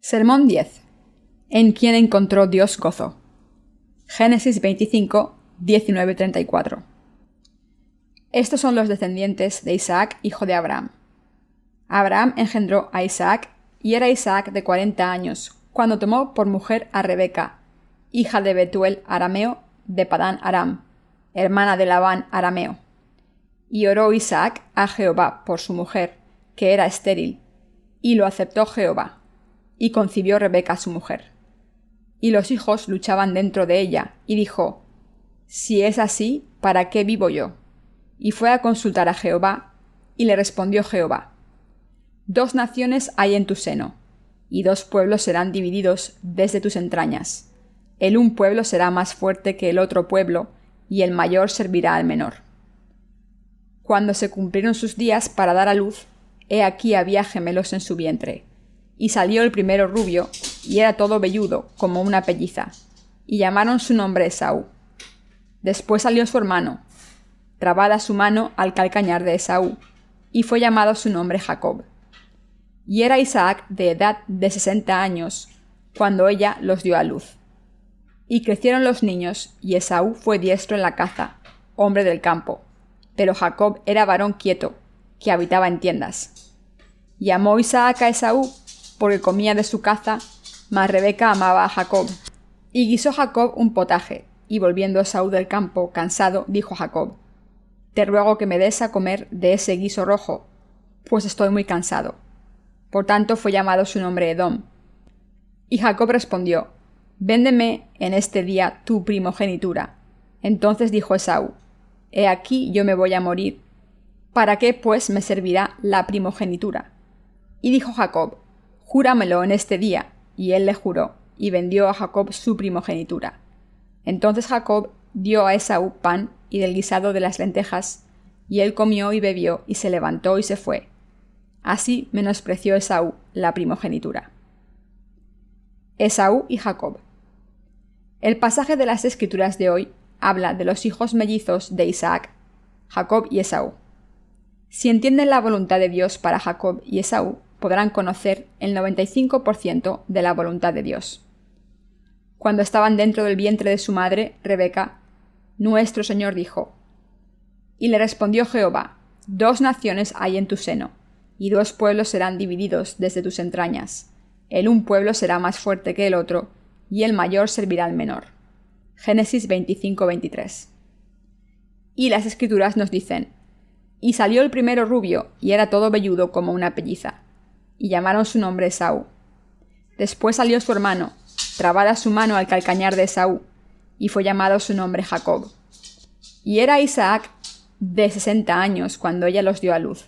Sermón 10. ¿En quién encontró Dios gozo? Génesis 25, 19-34. Estos son los descendientes de Isaac, hijo de Abraham. Abraham engendró a Isaac, y era Isaac de 40 años, cuando tomó por mujer a Rebeca, hija de Betuel arameo, de Padán Aram, hermana de Labán arameo. Y oró Isaac a Jehová por su mujer, que era estéril, y lo aceptó Jehová, y concibió Rebeca su mujer. Y los hijos luchaban dentro de ella, y dijo: Si es así, ¿para qué vivo yo? Y fue a consultar a Jehová, y le respondió Jehová: 2 naciones hay en tu seno, y 2 pueblos serán divididos desde tus entrañas. El un pueblo será más fuerte que el otro pueblo, y el mayor servirá al menor. Cuando se cumplieron sus días para dar a luz, he aquí había gemelos en su vientre. Y salió el primero rubio, y era todo velludo, como una pelliza, y llamaron su nombre Esaú. Después salió su hermano, trabada su mano al calcañar de Esaú, y fue llamado su nombre Jacob. Y era Isaac de edad de 60 años, cuando ella los dio a luz. Y crecieron los niños, y Esaú fue diestro en la caza, hombre del campo, pero Jacob era varón quieto, que habitaba en tiendas. Y amó Isaac a Esaú, porque comía de su caza, mas Rebeca amaba a Jacob. Y guisó Jacob un potaje, y volviendo Esaú del campo, cansado, dijo a Jacob: Te ruego que me des a comer de ese guiso rojo, pues estoy muy cansado. Por tanto fue llamado su nombre Edom. Y Jacob respondió: Véndeme en este día tu primogenitura. Entonces dijo Esaú: He aquí yo me voy a morir. ¿Para qué, pues, me servirá la primogenitura? Y dijo Jacob: Júramelo en este día. Y él le juró, y vendió a Jacob su primogenitura. Entonces Jacob dio a Esaú pan y del guisado de las lentejas, y él comió y bebió, y se levantó y se fue. Así menospreció Esaú la primogenitura. Esaú y Jacob. El pasaje de las Escrituras de hoy habla de los hijos mellizos de Isaac, Jacob y Esaú. Si entienden la voluntad de Dios para Jacob y Esaú, podrán conocer el 95% de la voluntad de Dios. Cuando estaban dentro del vientre de su madre, Rebeca, nuestro Señor dijo: Y le respondió Jehová: 2 naciones hay en tu seno, y 2 pueblos serán divididos desde tus entrañas. El un pueblo será más fuerte que el otro, y el mayor servirá al menor. Génesis 25-23. Y las Escrituras nos dicen: Y salió el primero rubio, y era todo velludo como una pelliza, y llamaron su nombre Esaú. Después salió su hermano, trabada su mano al calcañar de Esaú, y fue llamado su nombre Jacob. Y era Isaac de 60 años cuando ella los dio a luz.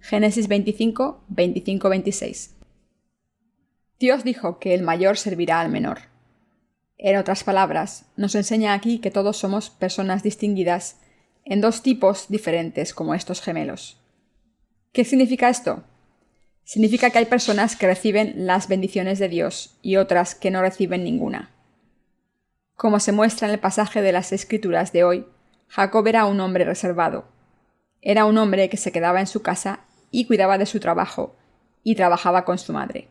Génesis 25, 25-26. Dios dijo que el mayor servirá al menor. En otras palabras, nos enseña aquí que todos somos personas distinguidas en 2 tipos diferentes como estos gemelos. ¿Qué significa esto? Significa que hay personas que reciben las bendiciones de Dios y otras que no reciben ninguna. Como se muestra en el pasaje de las Escrituras de hoy, Jacob era un hombre reservado. Era un hombre que se quedaba en su casa y cuidaba de su trabajo, y trabajaba con su madre.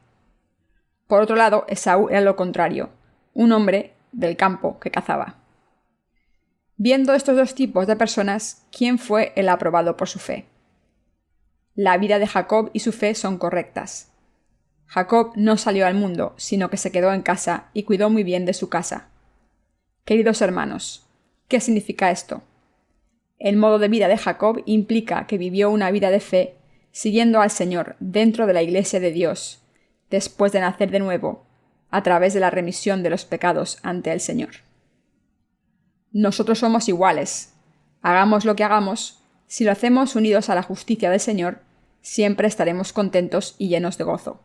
Por otro lado, Esaú era lo contrario, un hombre del campo que cazaba. Viendo estos 2 tipos de personas, ¿quién fue el aprobado por su fe? La vida de Jacob y su fe son correctas. Jacob no salió al mundo, sino que se quedó en casa y cuidó muy bien de su casa. Queridos hermanos, ¿qué significa esto? El modo de vida de Jacob implica que vivió una vida de fe siguiendo al Señor dentro de la Iglesia de Dios, después de nacer de nuevo, a través de la remisión de los pecados ante el Señor. Nosotros somos iguales. Hagamos lo que hagamos, si lo hacemos unidos a la justicia del Señor, siempre estaremos contentos y llenos de gozo.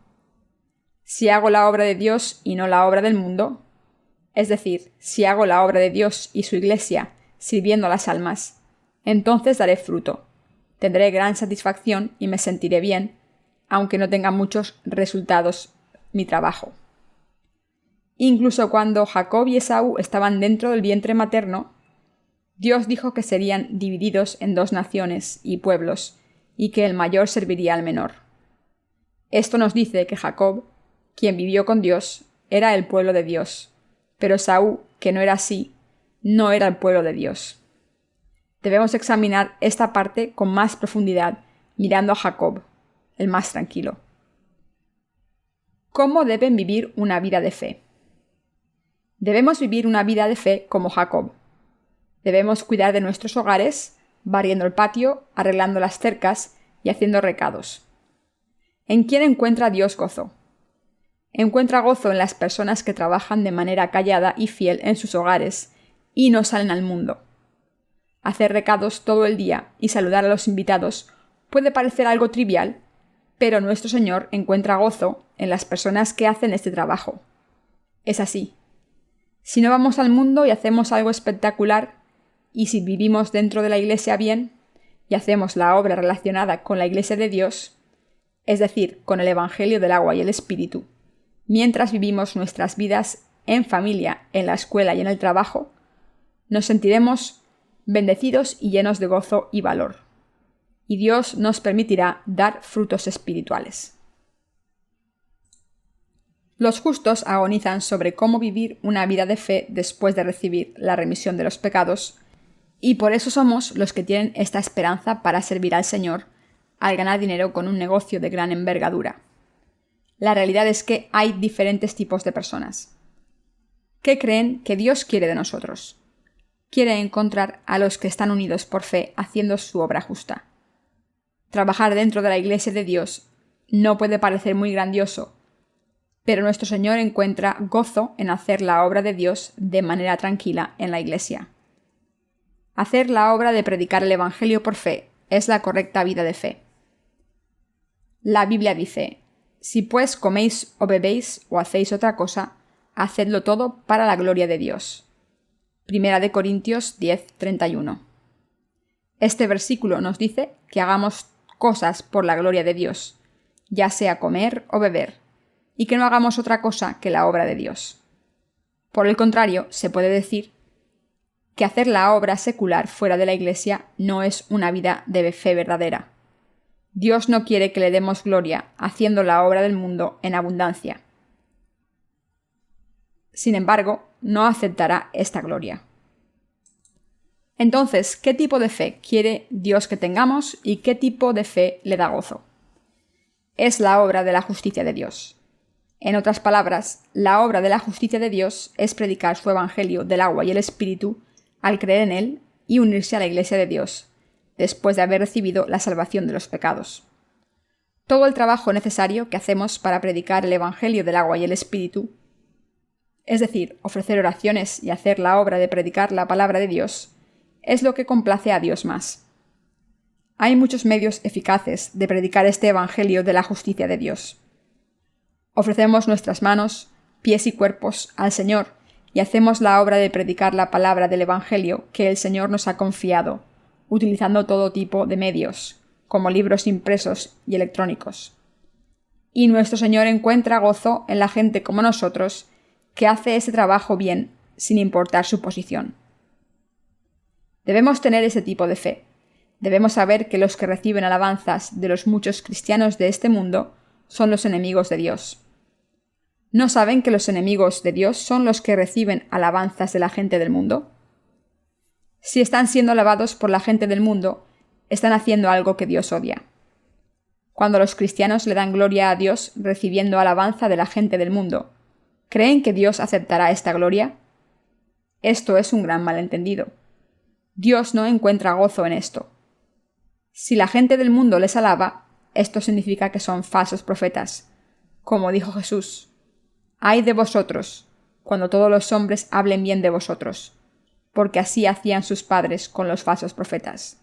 Si hago la obra de Dios y no la obra del mundo, es decir, si hago la obra de Dios y su Iglesia sirviendo a las almas, entonces daré fruto, tendré gran satisfacción y me sentiré bien, aunque no tenga muchos resultados mi trabajo. Incluso cuando Jacob y Esaú estaban dentro del vientre materno, Dios dijo que serían divididos en 2 naciones y pueblos, y que el mayor serviría al menor. Esto nos dice que Jacob quien vivió con Dios, era el pueblo de Dios, pero Esaú, que no era así, no era el pueblo de Dios. Debemos examinar esta parte con más profundidad mirando a Jacob, el más tranquilo. ¿Cómo deben vivir una vida de fe? Debemos vivir una vida de fe como Jacob. Debemos cuidar de nuestros hogares, barriendo el patio, arreglando las cercas y haciendo recados. ¿En quién encuentra Dios gozo? Encuentra gozo en las personas que trabajan de manera callada y fiel en sus hogares y no salen al mundo. Hacer recados todo el día y saludar a los invitados puede parecer algo trivial, pero nuestro Señor encuentra gozo en las personas que hacen este trabajo. Es así. Si no vamos al mundo y hacemos algo espectacular, y si vivimos dentro de la Iglesia bien, y hacemos la obra relacionada con la Iglesia de Dios, es decir, con el Evangelio del agua y el Espíritu, mientras vivimos nuestras vidas en familia, en la escuela y en el trabajo, nos sentiremos bendecidos y llenos de gozo y valor. Y Dios nos permitirá dar frutos espirituales. Los justos agonizan sobre cómo vivir una vida de fe después de recibir la remisión de los pecados, y por eso somos los que tienen esta esperanza para servir al Señor al ganar dinero con un negocio de gran envergadura. La realidad es que hay diferentes tipos de personas. ¿Qué creen que Dios quiere de nosotros? Quiere encontrar a los que están unidos por fe haciendo su obra justa. Trabajar dentro de la Iglesia de Dios no puede parecer muy grandioso, pero nuestro Señor encuentra gozo en hacer la obra de Dios de manera tranquila en la Iglesia. Hacer la obra de predicar el Evangelio por fe es la correcta vida de fe. La Biblia dice: «Si pues coméis o bebéis o hacéis otra cosa, hacedlo todo para la gloria de Dios». 1 Corintios 10:31. Este versículo nos dice que hagamos cosas por la gloria de Dios, ya sea comer o beber, y que no hagamos otra cosa que la obra de Dios. Por el contrario, se puede decir que hacer la obra secular fuera de la Iglesia no es una vida de fe verdadera. Dios no quiere que le demos gloria haciendo la obra del mundo en abundancia. Sin embargo, no aceptará esta gloria. Entonces, ¿qué tipo de fe quiere Dios que tengamos y qué tipo de fe le da gozo? Es la obra de la justicia de Dios. En otras palabras, la obra de la justicia de Dios es predicar su Evangelio del agua y el Espíritu al creer en él y unirse a la Iglesia de Dios, después de haber recibido la salvación de los pecados. Todo el trabajo necesario que hacemos para predicar el Evangelio del agua y el Espíritu, es decir, ofrecer oraciones y hacer la obra de predicar la palabra de Dios, es lo que complace a Dios más. Hay muchos medios eficaces de predicar este Evangelio de la justicia de Dios. Ofrecemos nuestras manos, pies y cuerpos al Señor y hacemos la obra de predicar la palabra del Evangelio que el Señor nos ha confiado, utilizando todo tipo de medios, como libros impresos y electrónicos. Y nuestro Señor encuentra gozo en la gente como nosotros, que hace ese trabajo bien, sin importar su posición. Debemos tener ese tipo de fe. Debemos saber que los que reciben alabanzas de los muchos cristianos de este mundo son los enemigos de Dios. ¿No saben que los enemigos de Dios son los que reciben alabanzas de la gente del mundo? Si están siendo alabados por la gente del mundo, están haciendo algo que Dios odia. Cuando los cristianos le dan gloria a Dios recibiendo alabanza de la gente del mundo, ¿creen que Dios aceptará esta gloria? Esto es un gran malentendido. Dios no encuentra gozo en esto. Si la gente del mundo les alaba, esto significa que son falsos profetas. Como dijo Jesús: «Ay de vosotros, cuando todos los hombres hablen bien de vosotros, porque así hacían sus padres con los falsos profetas».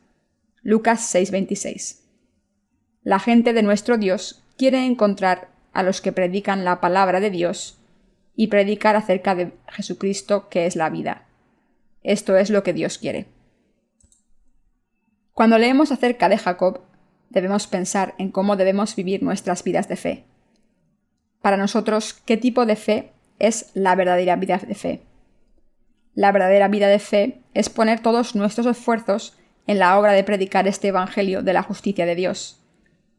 Lucas 6:26. La gente de nuestro Dios quiere encontrar a los que predican la palabra de Dios y predicar acerca de Jesucristo, que es la vida. Esto es lo que Dios quiere. Cuando leemos acerca de Jacob, debemos pensar en cómo debemos vivir nuestras vidas de fe. Para nosotros, ¿qué tipo de fe es la verdadera vida de fe? La verdadera vida de fe es poner todos nuestros esfuerzos en la obra de predicar este Evangelio de la justicia de Dios,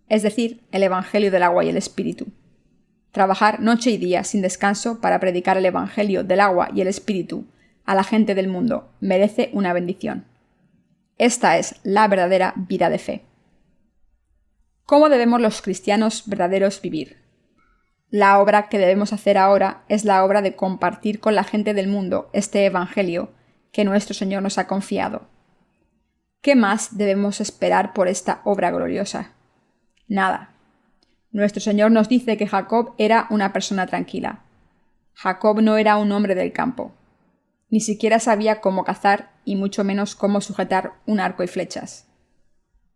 es decir, el Evangelio del agua y el Espíritu. trabajar noche y día sin descanso para predicar el Evangelio del agua y el Espíritu a la gente del mundo merece una bendición. Esta es la verdadera vida de fe. ¿Cómo debemos los cristianos verdaderos vivir? La obra que debemos hacer ahora es la obra de compartir con la gente del mundo este Evangelio que nuestro Señor nos ha confiado. ¿Qué más debemos esperar por esta obra gloriosa? Nada. Nuestro Señor nos dice que Jacob era una persona tranquila. Jacob no era un hombre del campo. Ni siquiera sabía cómo cazar y mucho menos cómo sujetar un arco y flechas.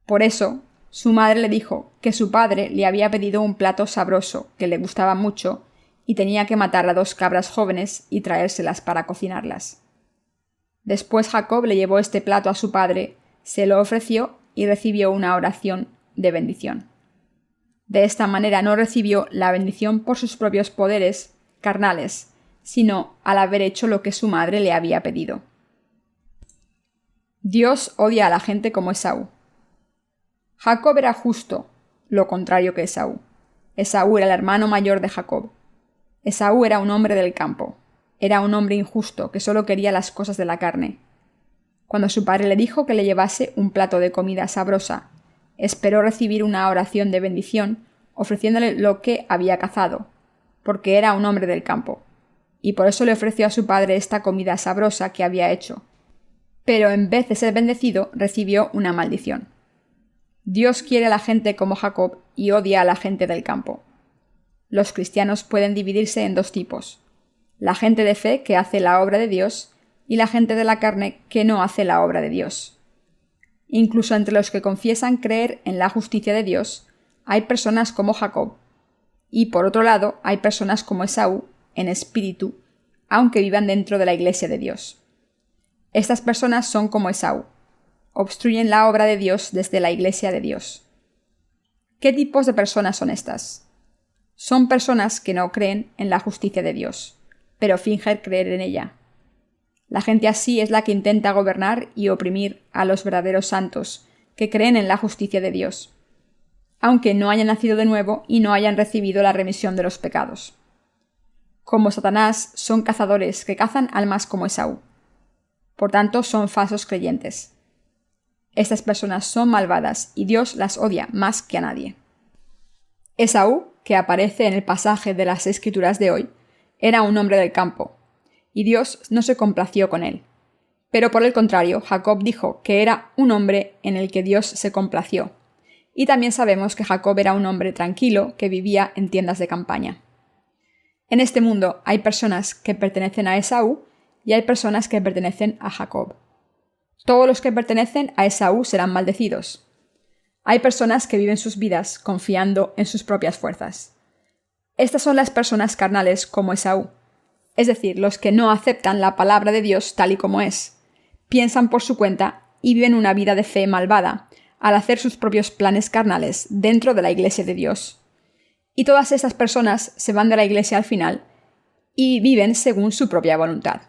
Por eso, su madre le dijo que su padre le había pedido un plato sabroso que le gustaba mucho y tenía que matar a 2 cabras jóvenes y traérselas para cocinarlas. Después Jacob le llevó este plato a su padre, se lo ofreció y recibió una oración de bendición. De esta manera no recibió la bendición por sus propios poderes carnales, sino al haber hecho lo que su madre le había pedido. Dios odia a la gente como Esaú. Jacob era justo, lo contrario que Esaú. Esaú era el hermano mayor de Jacob. Esaú era un hombre del campo. Era un hombre injusto que solo quería las cosas de la carne. Cuando su padre le dijo que le llevase un plato de comida sabrosa, esperó recibir una oración de bendición ofreciéndole lo que había cazado, porque era un hombre del campo, y por eso le ofreció a su padre esta comida sabrosa que había hecho. Pero en vez de ser bendecido, recibió una maldición. Dios quiere a la gente como Jacob y odia a la gente del campo. Los cristianos pueden dividirse en 2 tipos: la gente de fe que hace la obra de Dios y la gente de la carne que no hace la obra de Dios. Incluso entre los que confiesan creer en la justicia de Dios, hay personas como Jacob, y por otro lado hay personas como Esaú, en espíritu, aunque vivan dentro de la Iglesia de Dios. Estas personas son como Esaú, obstruyen la obra de Dios desde la Iglesia de Dios. ¿Qué tipos de personas son estas? Son personas que no creen en la justicia de Dios, pero fingen creer en ella. La gente así es la que intenta gobernar y oprimir a los verdaderos santos, que creen en la justicia de Dios, aunque no hayan nacido de nuevo y no hayan recibido la remisión de los pecados. Como Satanás, son cazadores que cazan almas como Esaú. Por tanto, son falsos creyentes. Estas personas son malvadas y Dios las odia más que a nadie. Esaú, que aparece en el pasaje de las Escrituras de hoy, era un hombre del campo, y Dios no se complació con él. Pero por el contrario, Jacob dijo que era un hombre en el que Dios se complació. Y también sabemos que Jacob era un hombre tranquilo que vivía en tiendas de campaña. En este mundo hay personas que pertenecen a Esaú y hay personas que pertenecen a Jacob. Todos los que pertenecen a Esaú serán maldecidos. Hay personas que viven sus vidas confiando en sus propias fuerzas. Estas son las personas carnales como Esaú, es decir, los que no aceptan la palabra de Dios tal y como es, piensan por su cuenta y viven una vida de fe malvada, al hacer sus propios planes carnales dentro de la Iglesia de Dios. Y todas estas personas se van de la Iglesia al final y viven según su propia voluntad.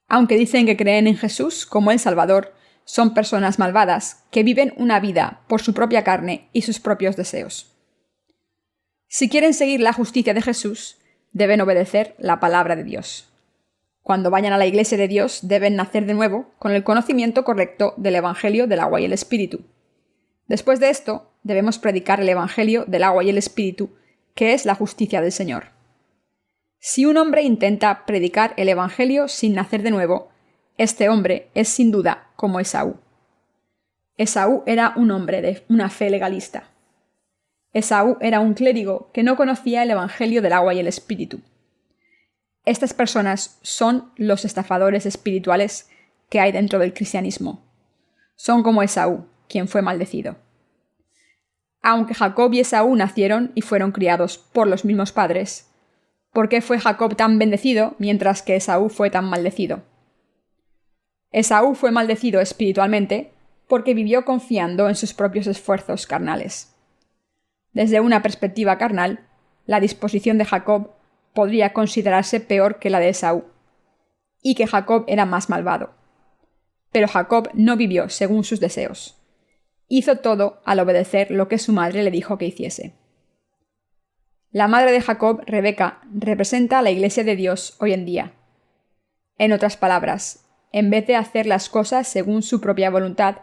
Aunque dicen que creen en Jesús como el Salvador, son personas malvadas que viven una vida por su propia carne y sus propios deseos. Si quieren seguir la justicia de Jesús, deben obedecer la palabra de Dios. Cuando vayan a la Iglesia de Dios, deben nacer de nuevo con el conocimiento correcto del Evangelio del agua y el Espíritu. Después de esto, debemos predicar el Evangelio del agua y el Espíritu, que es la justicia del Señor. Si un hombre intenta predicar el Evangelio sin nacer de nuevo, este hombre es sin duda como Esaú. Esaú era un hombre de una fe legalista. Esaú era un clérigo que no conocía el Evangelio del agua y el Espíritu. Estas personas son los estafadores espirituales que hay dentro del cristianismo. Son como Esaú, quien fue maldecido. Aunque Jacob y Esaú nacieron y fueron criados por los mismos padres, ¿por qué fue Jacob tan bendecido mientras que Esaú fue tan maldecido? Esaú fue maldecido espiritualmente porque vivió confiando en sus propios esfuerzos carnales. Desde una perspectiva carnal, la disposición de Jacob podría considerarse peor que la de Esaú, y que Jacob era más malvado. Pero Jacob no vivió según sus deseos. Hizo todo al obedecer lo que su madre le dijo que hiciese. La madre de Jacob, Rebeca, representa a la Iglesia de Dios hoy en día. En otras palabras, en vez de hacer las cosas según su propia voluntad,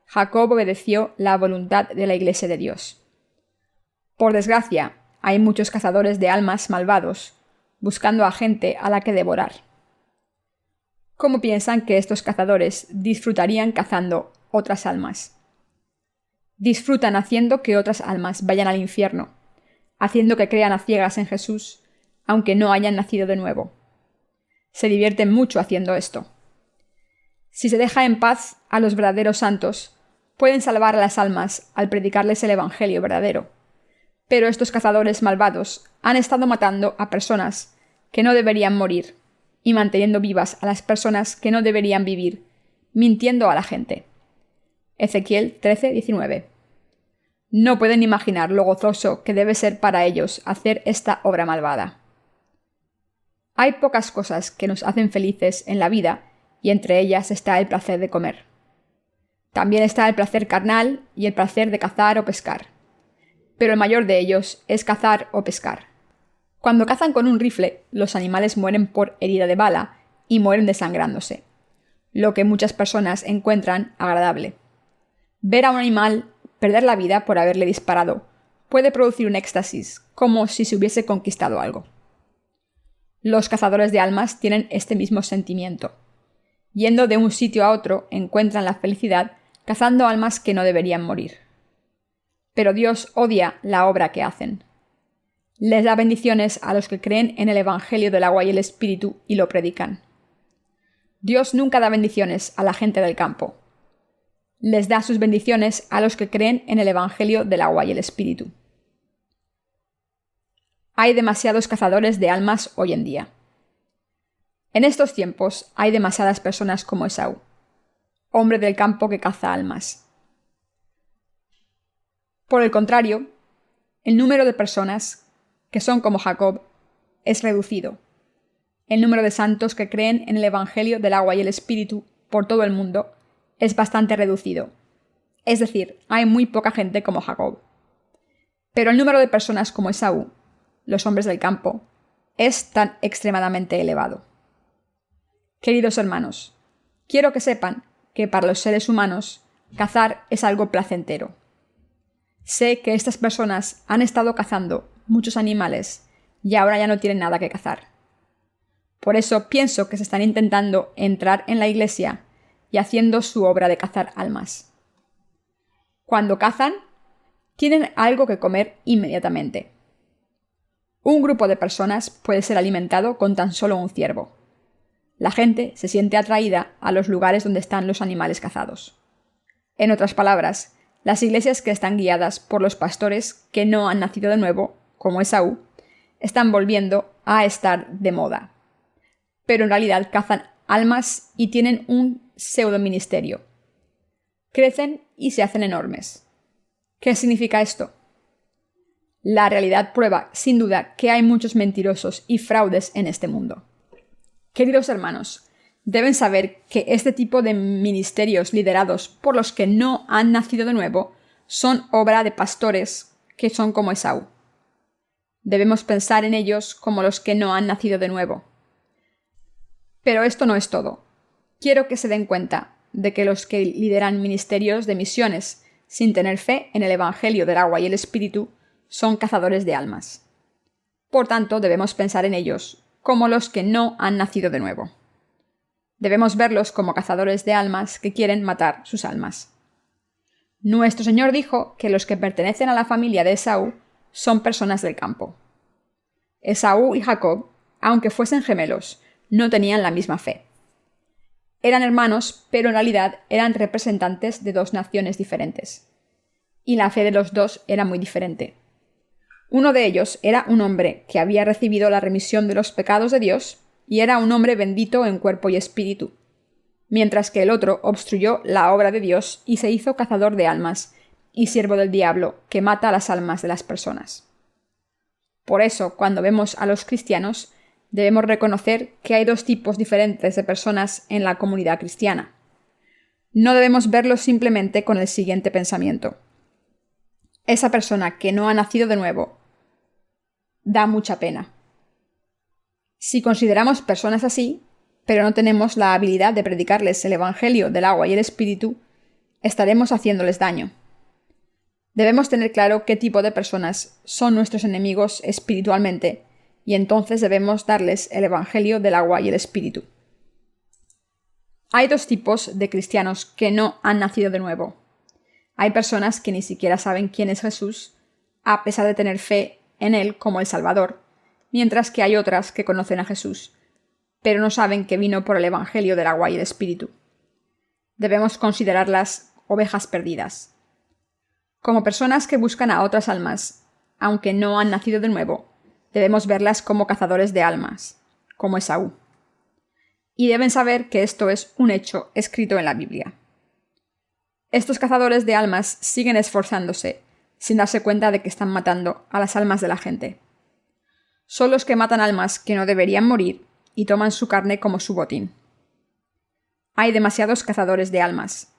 Jacob obedeció la voluntad de la Iglesia de Dios. Por desgracia, hay muchos cazadores de almas malvados, buscando a gente a la que devorar. ¿Cómo piensan que estos cazadores disfrutarían cazando otras almas? Disfrutan haciendo que otras almas vayan al infierno, haciendo que crean a ciegas en Jesús, aunque no hayan nacido de nuevo. Se divierten mucho haciendo esto. Si se deja en paz a los verdaderos santos, pueden salvar a las almas al predicarles el Evangelio verdadero. Pero estos cazadores malvados han estado matando a personas que no deberían morir y manteniendo vivas a las personas que no deberían vivir, mintiendo a la gente. Ezequiel 13:19. No pueden imaginar lo gozoso que debe ser para ellos hacer esta obra malvada. Hay pocas cosas que nos hacen felices en la vida, y entre ellas está el placer de comer. También está el placer carnal y el placer de cazar o pescar. Pero el mayor de ellos es cazar o pescar. Cuando cazan con un rifle, los animales mueren por herida de bala y mueren desangrándose, lo que muchas personas encuentran agradable. Ver a un animal perder la vida por haberle disparado puede producir un éxtasis, como si se hubiese conquistado algo. Los cazadores de almas tienen este mismo sentimiento. Yendo de un sitio a otro, encuentran la felicidad cazando almas que no deberían morir. Pero Dios odia la obra que hacen. Les da bendiciones a los que creen en el Evangelio del agua y el Espíritu y lo predican. Dios nunca da bendiciones a la gente del campo. Les da sus bendiciones a los que creen en el Evangelio del agua y el Espíritu. Hay demasiados cazadores de almas hoy en día. En estos tiempos hay demasiadas personas como Esaú, hombre del campo que caza almas. Por el contrario, el número de personas que son como Jacob es reducido. El número de santos que creen en el Evangelio del agua y el Espíritu por todo el mundo es bastante reducido. Es decir, hay muy poca gente como Jacob. Pero el número de personas como Esaú, los hombres del campo, es tan extremadamente elevado. Queridos hermanos, quiero que sepan que para los seres humanos cazar es algo placentero. Sé que estas personas han estado cazando muchos animales y ahora ya no tienen nada que cazar. Por eso pienso que se están intentando entrar en la iglesia y haciendo su obra de cazar almas. Cuando cazan, tienen algo que comer inmediatamente. Un grupo de personas puede ser alimentado con tan solo un ciervo. La gente se siente atraída a los lugares donde están los animales cazados. En otras palabras, las iglesias que están guiadas por los pastores que no han nacido de nuevo, como Esaú, están volviendo a estar de moda. Pero en realidad cazan almas y tienen un pseudo-ministerio. Crecen y se hacen enormes. ¿Qué significa esto? La realidad prueba, sin duda, que hay muchos mentirosos y fraudes en este mundo. Queridos hermanos, deben saber que este tipo de ministerios liderados por los que no han nacido de nuevo son obra de pastores que son como Esaú. Debemos pensar en ellos como los que no han nacido de nuevo. Pero esto no es todo. Quiero que se den cuenta de que los que lideran ministerios de misiones sin tener fe en el Evangelio del agua y el Espíritu son cazadores de almas. Por tanto, debemos pensar en ellos como los que no han nacido de nuevo. Debemos verlos como cazadores de almas que quieren matar sus almas. Nuestro Señor dijo que los que pertenecen a la familia de Esaú son personas del campo. Esaú y Jacob, aunque fuesen gemelos, no tenían la misma fe. Eran hermanos, pero en realidad eran representantes de dos naciones diferentes. Y la fe de los dos era muy diferente. Uno de ellos era un hombre que había recibido la remisión de los pecados de Dios y era un hombre bendito en cuerpo y espíritu, mientras que el otro obstruyó la obra de Dios y se hizo cazador de almas y siervo del diablo que mata las almas de las personas. Por eso, cuando vemos a los cristianos, debemos reconocer que hay dos tipos diferentes de personas en la comunidad cristiana. No debemos verlos simplemente con el siguiente pensamiento. Esa persona que no ha nacido de nuevo Da mucha pena. Si consideramos personas así, pero no tenemos la habilidad de predicarles el Evangelio del agua y el Espíritu, estaremos haciéndoles daño. Debemos tener claro qué tipo de personas son nuestros enemigos espiritualmente, y entonces debemos darles el Evangelio del agua y el Espíritu. Hay dos tipos de cristianos que no han nacido de nuevo. Hay personas que ni siquiera saben quién es Jesús, a pesar de tener fe en Él como el Salvador, mientras que hay otras que conocen a Jesús, pero no saben que vino por el Evangelio del agua y el Espíritu. Debemos considerarlas ovejas perdidas. Como personas que buscan a otras almas, aunque no han nacido de nuevo, debemos verlas como cazadores de almas, como Esaú. Y deben saber que esto es un hecho escrito en la Biblia. Estos cazadores de almas siguen esforzándose, sin darse cuenta de que están matando a las almas de la gente. Son los que matan almas que no deberían morir y toman su carne como su botín. Hay demasiados cazadores de almas.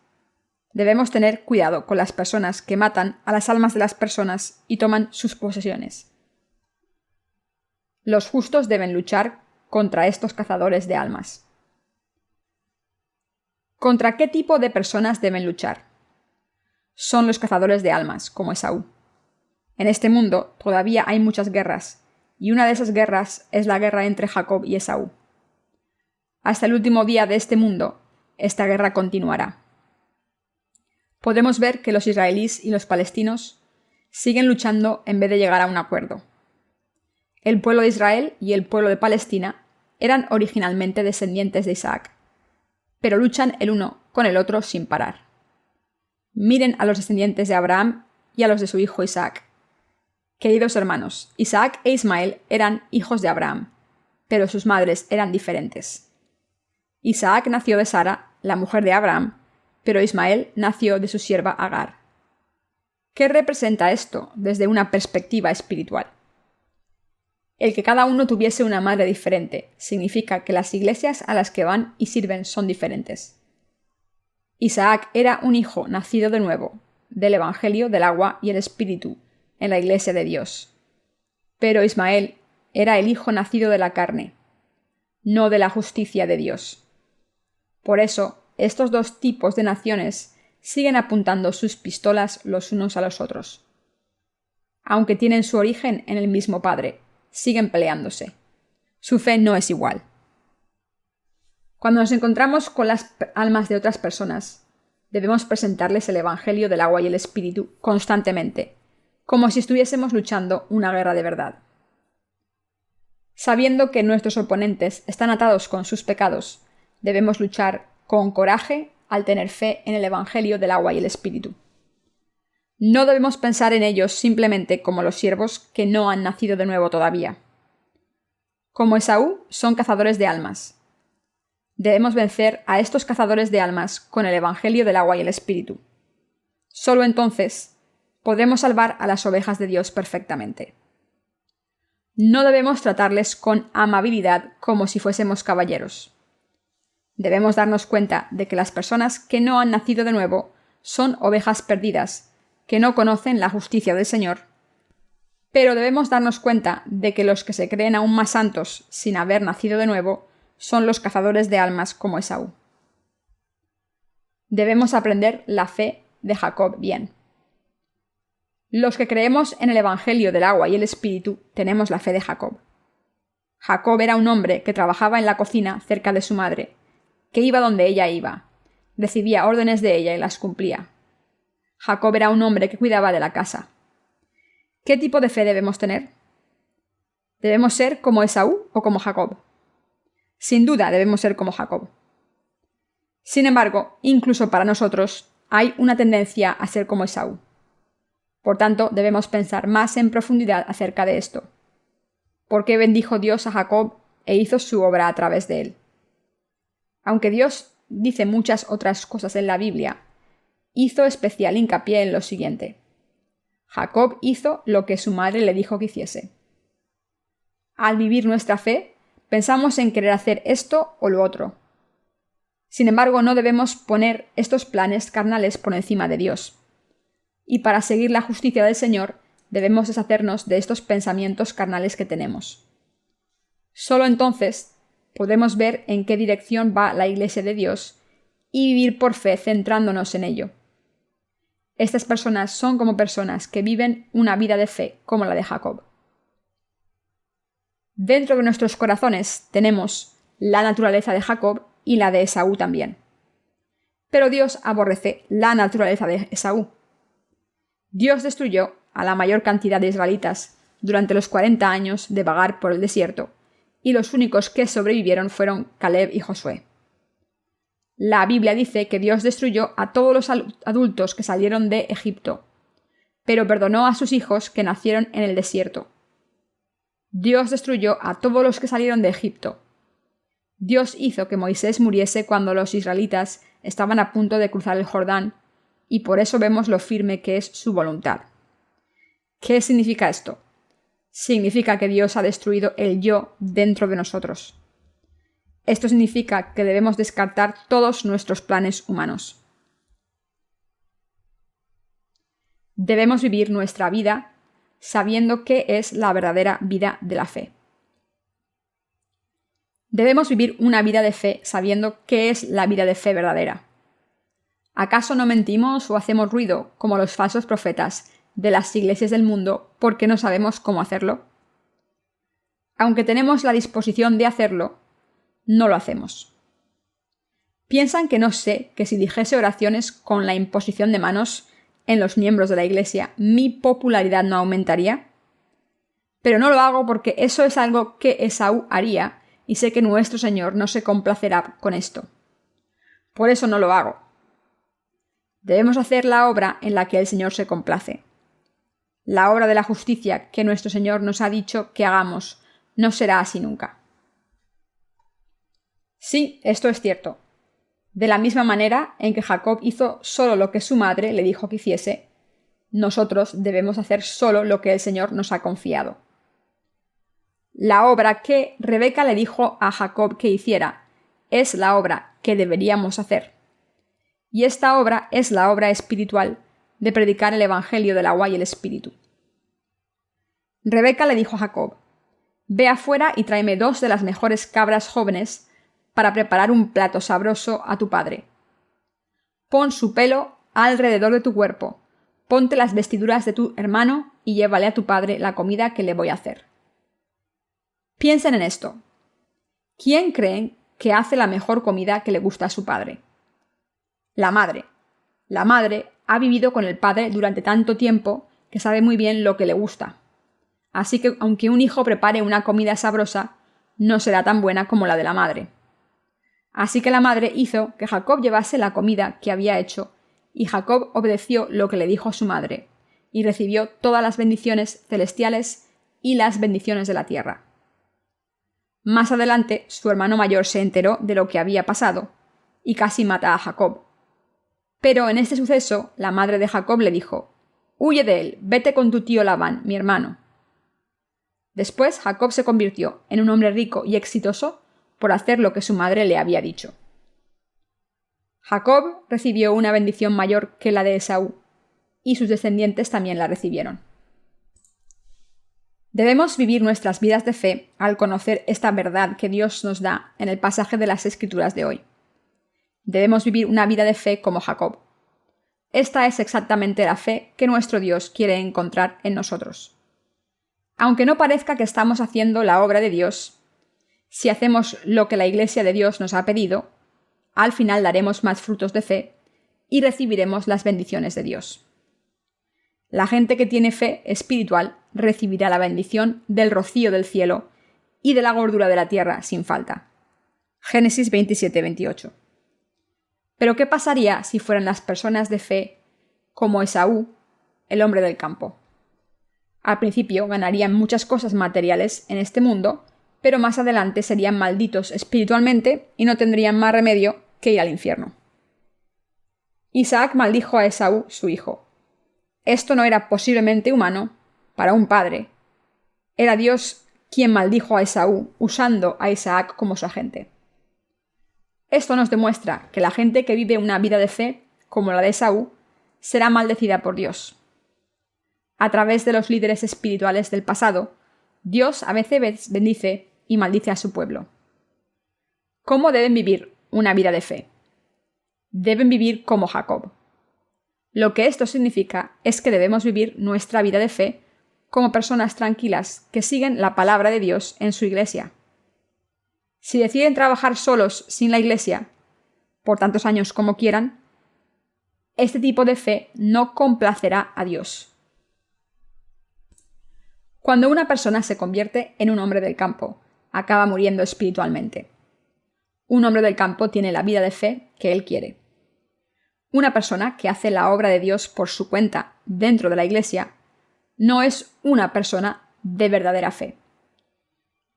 Debemos tener cuidado con las personas que matan a las almas de las personas y toman sus posesiones. Los justos deben luchar contra estos cazadores de almas. ¿Contra qué tipo de personas deben luchar? Son los cazadores de almas, como Esaú. En este mundo todavía hay muchas guerras, y una de esas guerras es la guerra entre Jacob y Esaú. Hasta el último día de este mundo, esta guerra continuará. Podemos ver que los israelíes y los palestinos siguen luchando en vez de llegar a un acuerdo. El pueblo de Israel y el pueblo de Palestina eran originalmente descendientes de Isaac, pero luchan el uno con el otro sin parar. Miren a los descendientes de Abraham y a los de su hijo Isaac. Queridos hermanos, Isaac e Ismael eran hijos de Abraham, pero sus madres eran diferentes. Isaac nació de Sara, la mujer de Abraham, pero Ismael nació de su sierva Agar. ¿Qué representa esto desde una perspectiva espiritual? El que cada uno tuviese una madre diferente significa que las iglesias a las que van y sirven son diferentes. Isaac era un hijo nacido de nuevo, del Evangelio del agua y el Espíritu, en la iglesia de Dios. Pero Ismael era el hijo nacido de la carne, no de la justicia de Dios. Por eso, estos dos tipos de naciones siguen apuntando sus pistolas los unos a los otros. Aunque tienen su origen en el mismo Padre, siguen peleándose. Su fe no es igual. Cuando nos encontramos con las almas de otras personas, debemos presentarles el Evangelio del agua y el Espíritu constantemente, como si estuviésemos luchando una guerra de verdad. Sabiendo que nuestros oponentes están atados con sus pecados, debemos luchar con coraje al tener fe en el Evangelio del agua y el Espíritu. No debemos pensar en ellos simplemente como los siervos que no han nacido de nuevo todavía. Como Esaú, son cazadores de almas. Debemos vencer a estos cazadores de almas con el Evangelio del agua y el Espíritu. Solo entonces podremos salvar a las ovejas de Dios perfectamente. No debemos tratarles con amabilidad como si fuésemos caballeros. Debemos darnos cuenta de que las personas que no han nacido de nuevo son ovejas perdidas, que no conocen la justicia del Señor, pero debemos darnos cuenta de que los que se creen aún más santos sin haber nacido de nuevo son los cazadores de almas como Esaú. Debemos aprender la fe de Jacob bien. Los que creemos en el Evangelio del agua y el Espíritu tenemos la fe de Jacob. Jacob era un hombre que trabajaba en la cocina cerca de su madre, que iba donde ella iba, recibía órdenes de ella y las cumplía. Jacob era un hombre que cuidaba de la casa. ¿Qué tipo de fe debemos tener? ¿Debemos ser como Esaú o como Jacob? Sin duda debemos ser como Jacob. Sin embargo, incluso para nosotros hay una tendencia a ser como Esaú. Por tanto, debemos pensar más en profundidad acerca de esto. ¿Por qué bendijo Dios a Jacob e hizo su obra a través de él? Aunque Dios dice muchas otras cosas en la Biblia, hizo especial hincapié en lo siguiente. Jacob hizo lo que su madre le dijo que hiciese. Al vivir nuestra fe, pensamos en querer hacer esto o lo otro. Sin embargo, no debemos poner estos planes carnales por encima de Dios. Y para seguir la justicia del Señor, debemos deshacernos de estos pensamientos carnales que tenemos. Solo entonces podremos ver en qué dirección va la Iglesia de Dios y vivir por fe centrándonos en ello. Estas personas son como personas que viven una vida de fe como la de Jacob. Dentro de nuestros corazones tenemos la naturaleza de Jacob y la de Esaú también. Pero Dios aborrece la naturaleza de Esaú. Dios destruyó a la mayor cantidad de israelitas durante los 40 años de vagar por el desierto, y los únicos que sobrevivieron fueron Caleb y Josué. La Biblia dice que Dios destruyó a todos los adultos que salieron de Egipto, pero perdonó a sus hijos que nacieron en el desierto. Dios destruyó a todos los que salieron de Egipto. Dios hizo que Moisés muriese cuando los israelitas estaban a punto de cruzar el Jordán, y por eso vemos lo firme que es su voluntad. ¿Qué significa esto? Significa que Dios ha destruido el yo dentro de nosotros. Esto significa que debemos descartar todos nuestros planes humanos. Debemos vivir nuestra vida sabiendo qué es la verdadera vida de la fe. Debemos vivir una vida de fe sabiendo qué es la vida de fe verdadera. ¿Acaso no mentimos o hacemos ruido como los falsos profetas de las iglesias del mundo porque no sabemos cómo hacerlo? Aunque tenemos la disposición de hacerlo, no lo hacemos. ¿Piensan que no sé que si dijese oraciones con la imposición de manos en los miembros de la iglesia, mi popularidad no aumentaría? Pero no lo hago porque eso es algo que Esaú haría y sé que nuestro Señor no se complacerá con esto. Por eso no lo hago. Debemos hacer la obra en la que el Señor se complace. La obra de la justicia que nuestro Señor nos ha dicho que hagamos no será así nunca. Sí, esto es cierto. De la misma manera en que Jacob hizo solo lo que su madre le dijo que hiciese, nosotros debemos hacer solo lo que el Señor nos ha confiado. La obra que Rebeca le dijo a Jacob que hiciera es la obra que deberíamos hacer. Y esta obra es la obra espiritual de predicar el Evangelio del agua y el Espíritu. Rebeca le dijo a Jacob: «Ve afuera y tráeme 2 de las mejores cabras jóvenes para preparar un plato sabroso a tu padre. Pon su pelo alrededor de tu cuerpo, ponte las vestiduras de tu hermano y llévale a tu padre la comida que le voy a hacer». Piensen en esto. ¿Quién creen que hace la mejor comida que le gusta a su padre? La madre. La madre ha vivido con el padre durante tanto tiempo que sabe muy bien lo que le gusta. Así que aunque un hijo prepare una comida sabrosa, no será tan buena como la de la madre. Así que la madre hizo que Jacob llevase la comida que había hecho, y Jacob obedeció lo que le dijo a su madre, y recibió todas las bendiciones celestiales y las bendiciones de la tierra. Más adelante, su hermano mayor se enteró de lo que había pasado, y casi mata a Jacob. Pero en este suceso, la madre de Jacob le dijo: «Huye de él, vete con tu tío Labán, mi hermano». Después, Jacob se convirtió en un hombre rico y exitoso por hacer lo que su madre le había dicho. Jacob recibió una bendición mayor que la de Esaú, y sus descendientes también la recibieron. Debemos vivir nuestras vidas de fe al conocer esta verdad que Dios nos da en el pasaje de las Escrituras de hoy. Debemos vivir una vida de fe como Jacob. Esta es exactamente la fe que nuestro Dios quiere encontrar en nosotros. Aunque no parezca que estamos haciendo la obra de Dios, si hacemos lo que la Iglesia de Dios nos ha pedido, al final daremos más frutos de fe y recibiremos las bendiciones de Dios. La gente que tiene fe espiritual recibirá la bendición del rocío del cielo y de la gordura de la tierra sin falta. Génesis 27-28. Pero ¿qué pasaría si fueran las personas de fe como Esaú, el hombre del campo? Al principio ganarían muchas cosas materiales en este mundo, pero más adelante serían malditos espiritualmente y no tendrían más remedio que ir al infierno. Isaac maldijo a Esaú, su hijo. Esto no era posiblemente humano para un padre. Era Dios quien maldijo a Esaú usando a Isaac como su agente. Esto nos demuestra que la gente que vive una vida de fe, como la de Esaú, será maldecida por Dios. a través de los líderes espirituales del pasado, Dios a veces bendice y maldice a su pueblo. ¿Cómo deben vivir una vida de fe? Deben vivir como Jacob. Lo que esto significa es que debemos vivir nuestra vida de fe como personas tranquilas que siguen la palabra de Dios en su iglesia. Si deciden trabajar solos sin la iglesia, por tantos años como quieran, este tipo de fe no complacerá a Dios. Cuando una persona se convierte en un hombre del campo, acaba muriendo espiritualmente. Un hombre del campo tiene la vida de fe que él quiere. Una persona que hace la obra de Dios por su cuenta dentro de la iglesia no es una persona de verdadera fe.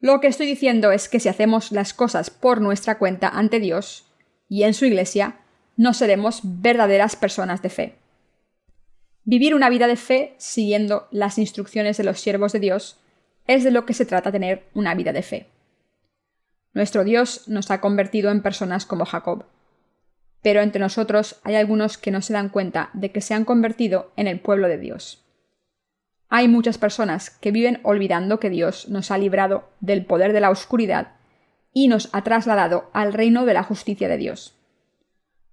Lo que estoy diciendo es que si hacemos las cosas por nuestra cuenta ante Dios y en su iglesia, no seremos verdaderas personas de fe. Vivir una vida de fe siguiendo las instrucciones de los siervos de Dios es de lo que se trata tener una vida de fe. Nuestro Dios nos ha convertido en personas como Jacob. Pero entre nosotros hay algunos que no se dan cuenta de que se han convertido en el pueblo de Dios. Hay muchas personas que viven olvidando que Dios nos ha librado del poder de la oscuridad y nos ha trasladado al reino de la justicia de Dios.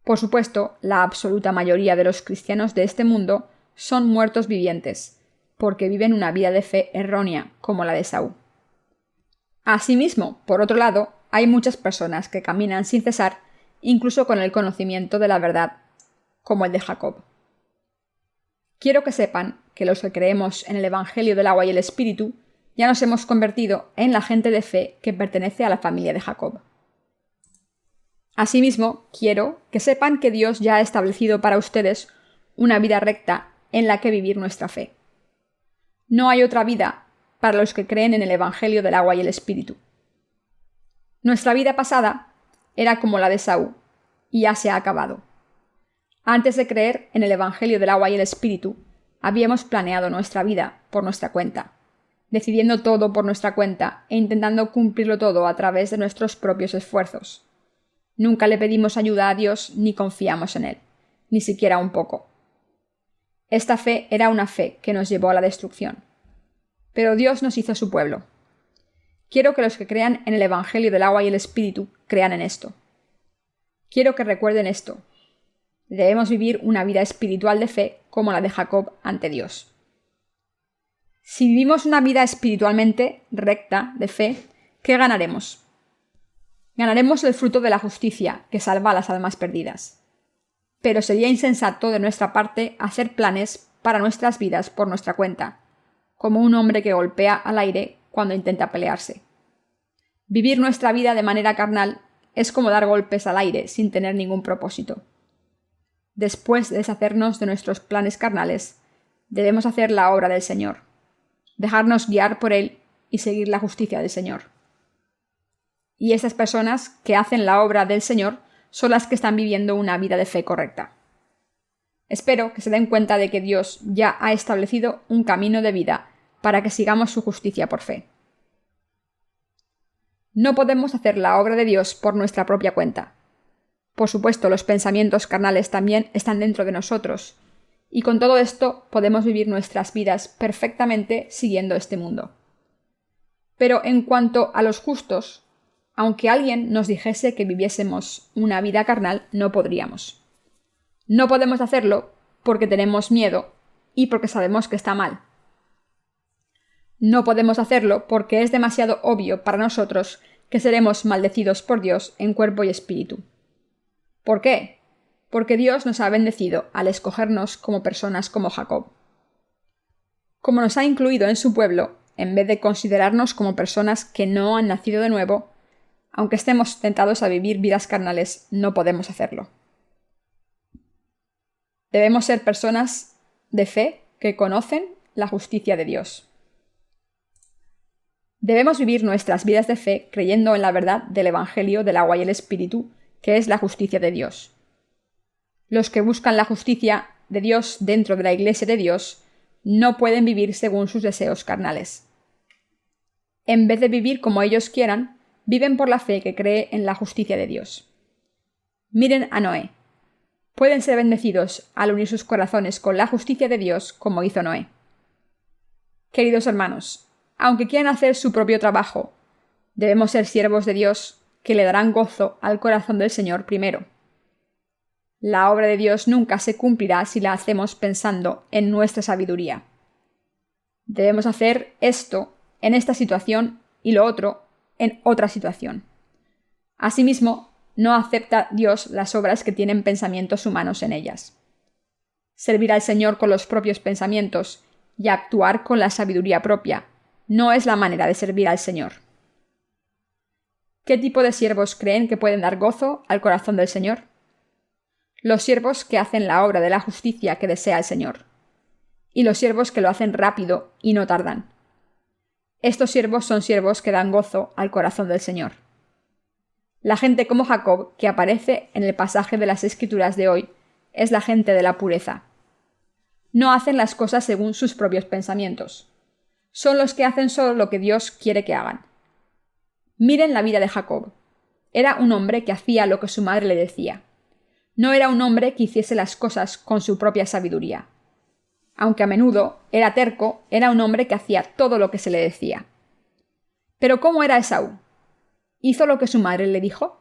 Por supuesto, la absoluta mayoría de los cristianos de este mundo son muertos vivientes, porque viven una vida de fe errónea, como la de Esaú. Asimismo, por otro lado, hay muchas personas que caminan sin cesar, incluso con el conocimiento de la verdad, como el de Jacob. Quiero que sepan que los que creemos en el Evangelio del agua y el Espíritu ya nos hemos convertido en la gente de fe que pertenece a la familia de Jacob. Asimismo, quiero que sepan que Dios ya ha establecido para ustedes una vida recta en la que vivir nuestra fe. No hay otra vida para los que creen en el Evangelio del agua y el Espíritu. Nuestra vida pasada era como la de Esaú, y ya se ha acabado. Antes de creer en el Evangelio del agua y el Espíritu, habíamos planeado nuestra vida por nuestra cuenta, decidiendo todo por nuestra cuenta e intentando cumplirlo todo a través de nuestros propios esfuerzos. Nunca le pedimos ayuda a Dios ni confiamos en Él, ni siquiera un poco. Esta fe era una fe que nos llevó a la destrucción. Pero Dios nos hizo su pueblo. Quiero que los que crean en el Evangelio del agua y el Espíritu crean en esto. Quiero que recuerden esto. Debemos vivir una vida espiritual de fe como la de Jacob ante Dios. Si vivimos una vida espiritualmente recta de fe, ¿qué ganaremos? Ganaremos el fruto de la justicia que salva a las almas perdidas. Pero sería insensato de nuestra parte hacer planes para nuestras vidas por nuestra cuenta, como un hombre que golpea al aire cuando intenta pelearse. Vivir nuestra vida de manera carnal es como dar golpes al aire sin tener ningún propósito. Después de deshacernos de nuestros planes carnales, debemos hacer la obra del Señor, dejarnos guiar por Él y seguir la justicia del Señor. Y estas personas que hacen la obra del Señor son las que están viviendo una vida de fe correcta. Espero que se den cuenta de que Dios ya ha establecido un camino de vida para que sigamos su justicia por fe. No podemos hacer la obra de Dios por nuestra propia cuenta. Por supuesto, los pensamientos carnales también están dentro de nosotros, y con todo esto podemos vivir nuestras vidas perfectamente siguiendo este mundo. Pero en cuanto a los justos, aunque alguien nos dijese que viviésemos una vida carnal, no podríamos. No podemos hacerlo porque tenemos miedo y porque sabemos que está mal. No podemos hacerlo porque es demasiado obvio para nosotros que seremos maldecidos por Dios en cuerpo y espíritu. ¿Por qué? Porque Dios nos ha bendecido al escogernos como personas como Jacob. Como nos ha incluido en su pueblo, en vez de considerarnos como personas que no han nacido de nuevo, aunque estemos tentados a vivir vidas carnales, no podemos hacerlo. Debemos ser personas de fe que conocen la justicia de Dios. Debemos vivir nuestras vidas de fe creyendo en la verdad del Evangelio del agua y el Espíritu, que es la justicia de Dios. Los que buscan la justicia de Dios dentro de la Iglesia de Dios no pueden vivir según sus deseos carnales. En vez de vivir como ellos quieran, viven por la fe que cree en la justicia de Dios. Miren a Noé. Pueden ser bendecidos al unir sus corazones con la justicia de Dios como hizo Noé. Queridos hermanos, aunque quieran hacer su propio trabajo, debemos ser siervos de Dios que le darán gozo al corazón del Señor primero. La obra de Dios nunca se cumplirá si la hacemos pensando en nuestra sabiduría. Debemos hacer esto en esta situación y lo otro en otra situación. Asimismo, no acepta Dios las obras que tienen pensamientos humanos en ellas. Servir al Señor con los propios pensamientos y actuar con la sabiduría propia no es la manera de servir al Señor. ¿Qué tipo de siervos creen que pueden dar gozo al corazón del Señor? Los siervos que hacen la obra de la justicia que desea el Señor, y los siervos que lo hacen rápido y no tardan. Estos siervos son siervos que dan gozo al corazón del Señor. La gente como Jacob, que aparece en el pasaje de las Escrituras de hoy, es la gente de la pureza. No hacen las cosas según sus propios pensamientos. Son los que hacen solo lo que Dios quiere que hagan. Miren la vida de Jacob. Era un hombre que hacía lo que su madre le decía. No era un hombre que hiciese las cosas con su propia sabiduría. Aunque a menudo era terco, era un hombre que hacía todo lo que se le decía. Pero ¿cómo era Esaú? ¿Hizo lo que su madre le dijo?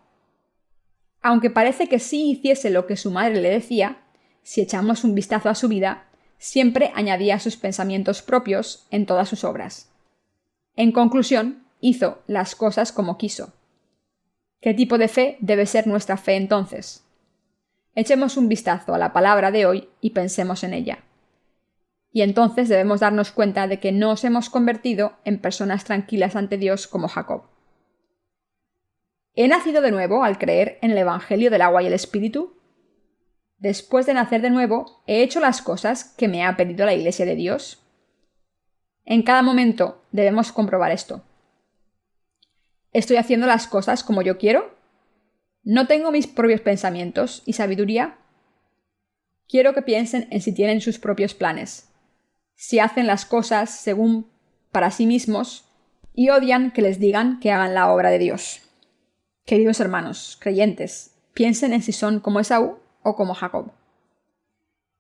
Aunque parece que sí hiciese lo que su madre le decía, si echamos un vistazo a su vida, siempre añadía sus pensamientos propios en todas sus obras. En conclusión, hizo las cosas como quiso. ¿Qué tipo de fe debe ser nuestra fe entonces? Echemos un vistazo a la palabra de hoy y pensemos en ella. Y entonces debemos darnos cuenta de que no nos hemos convertido en personas tranquilas ante Dios como Jacob. ¿He nacido de nuevo al creer en el Evangelio del agua y el Espíritu? Después de nacer de nuevo, ¿he hecho las cosas que me ha pedido la Iglesia de Dios? En cada momento debemos comprobar esto. ¿Estoy haciendo las cosas como yo quiero? ¿No tengo mis propios pensamientos y sabiduría? Quiero que piensen en si tienen sus propios planes, si hacen las cosas según para sí mismos y odian que les digan que hagan la obra de Dios. Queridos hermanos, creyentes, piensen en si son como Esaú o como Jacob.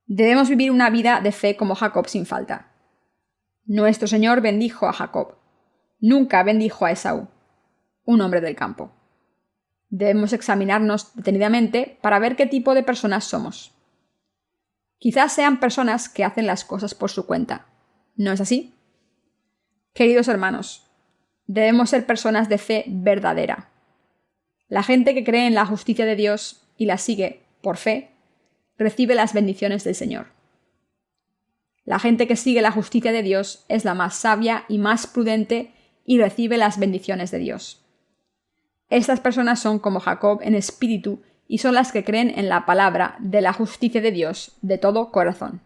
Debemos vivir una vida de fe como Jacob sin falta. Nuestro Señor bendijo a Jacob. Nunca bendijo a Esaú, un hombre del campo. Debemos examinarnos detenidamente para ver qué tipo de personas somos. Quizás sean personas que hacen las cosas por su cuenta. ¿No es así? Queridos hermanos, debemos ser personas de fe verdadera. La gente que cree en la justicia de Dios y la sigue por fe, recibe las bendiciones del Señor. La gente que sigue la justicia de Dios es la más sabia y más prudente y recibe las bendiciones de Dios. Estas personas son como Jacob en espíritu y son las que creen en la palabra de la justicia de Dios de todo corazón.